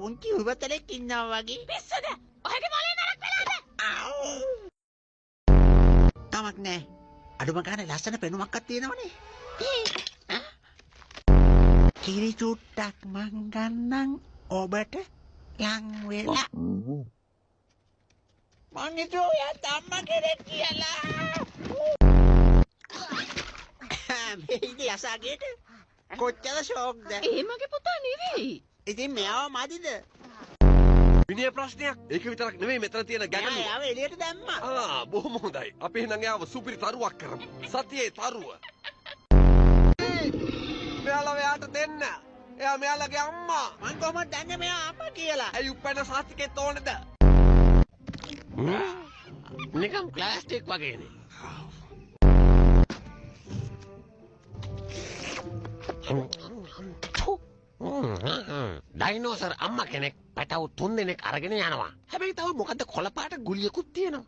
පුංචි උබතලෙක් ඉන්නවා වගේ. පිස්සුද? ඔයගේ මොලේ නරක් වෙලාද? තමක් නෑ. අඩුම ගානේ ලස්සන පෙනුමක්වත් තියෙනවනේ. කිරි චුට්ටක් මං ගන්නම් ඔබට ලං වෙලා. මං හිතුවා ඔයා අම්මා කෙනෙක් කියලා. මේ ඉතින් අසගේට කොච්චර ෂෝක්ද? ඒ මගේ පුතා නෙවෙයි. ඉතින් මෙයාව මදිද? විනය ප්‍රශ්නයක්. ඒක විතරක් නෙමෙයි මෙතන තියෙන ගැටලුව. එයාව එළියට දැම්මා. බොහොම හොඳයි. අපි එහෙනම් එයාව සුපිරි තරුවක් කරමු. සතියේ තරුව. මෙයාලා එයාට දෙන්න. එයා මෙයාලගේ අම්මා. මං කොහොමද දන්නේ මෙයා අම්මා කියලා? ඇයි උපැන්න සාතිකෙත් ඕනද? නිකම් ප්ලාස්ටික් වගේනේ. ඩයිනෝසර් අම්මා කෙනෙක් පැටවු 3 දෙනෙක් අරගෙන යනවා. හැබැයි තව මොකද්ද කොළපාට ගුලියකුත් තියෙනවා.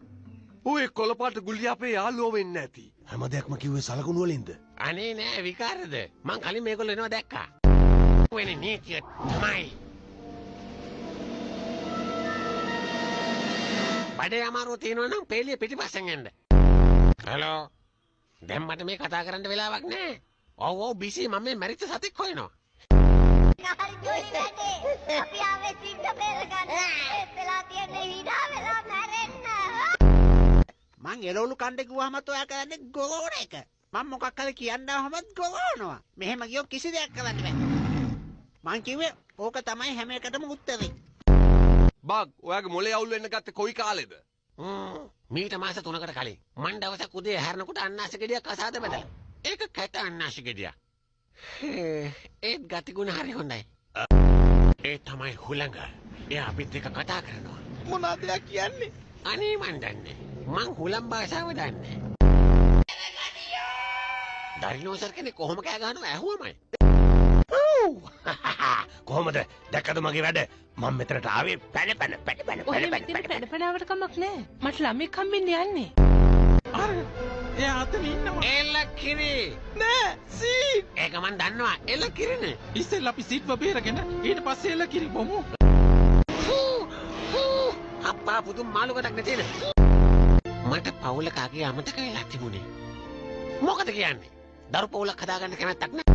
ඔය කොළපාට ගුලිය අපේ යාළුවෝ වෙන්න ඇති. හැම දෙයක්ම කිව්වේ සලකුණු වලින්ද? අනේ නෑ විකාරද? මං කලින් මේගොල්ලෝ එනවා දැක්කා. වෙන්නේ නීතිය තමයි. බඩේ අමාරුව තියෙනවා නම් පේලිය පිටිපස්සෙන් එන්න. හලෝ. දැන් මට මේ කතා කරන්න වෙලාවක් නෑ. ඔව් බිසි මම මේ මැරිච්ච සතෙක් හොයනවා. හරි ජොලි වැඩේ. අපි ආවේ සිංහ බේර ගන්න. ඒත් වෙලා තියන්නේ hina වෙලා මැරෙන්න. මං එළවලු කණ්ඩ කිව්වමත් ඔයා කරන්නේ ගොරෝන එක. මං මොකක් හරි කියන්නවමත් ගොරෝනවා. මෙහෙම ගියොත් කිසි දෙයක් කරන්න බෑ. මං කිව්වේ ඕක තමයි හැම එකටම උත්තරේ. බග් ඔයාගේ මොලේ අවුල් වෙන්න ගත්තේ කොයි කාලෙද? මීට මාස 3කට කලින් මං දවසක් උදේ හැරෙනකොට අන්නාසි ගෙඩියක් අසාද බැදලා. ඒක කැට අන්නාසි ගෙඩියක්. ඒත් ගතිගුණ හරි හොඳයි. ඒ තමයි හුළඟ. එයා අපිත් එක්ක කතා කරනවා. මොනවද එයා කියන්නේ? අනේ මන් දන්නේ. මං හුළම් භාෂාව දන්නේ. ඩයිනෝසර් කෙනෙක් කොහොම කෑ ගහනවා ඇහුවමයි. කොහොමද? දැක්කද මගේ වැඩ? මම මෙතනට ආවේ පැන පැඩපඩාවට කමක් නෑ. මට ළමෙක් හම්බෙන්න යන්නේ. අර එයා අතන ඉන්නවා. එල කිරි. නෑ සීන්. ඒක මන් දන්නවා. එල කිරිනේ. ඉස්සෙල්ලා අපි සීට්ව බේරගෙන ඊට පස්සේ එල කිරි බොමු. අප්පා පුදුම මාළුකටක් නැතිද? මට පවුල කාගේ අමතක වෙලා තිබුණේ. මොකද කියන්නේ? දරු පවුලක් හදාගන්න කැමැත්තක් නෑ.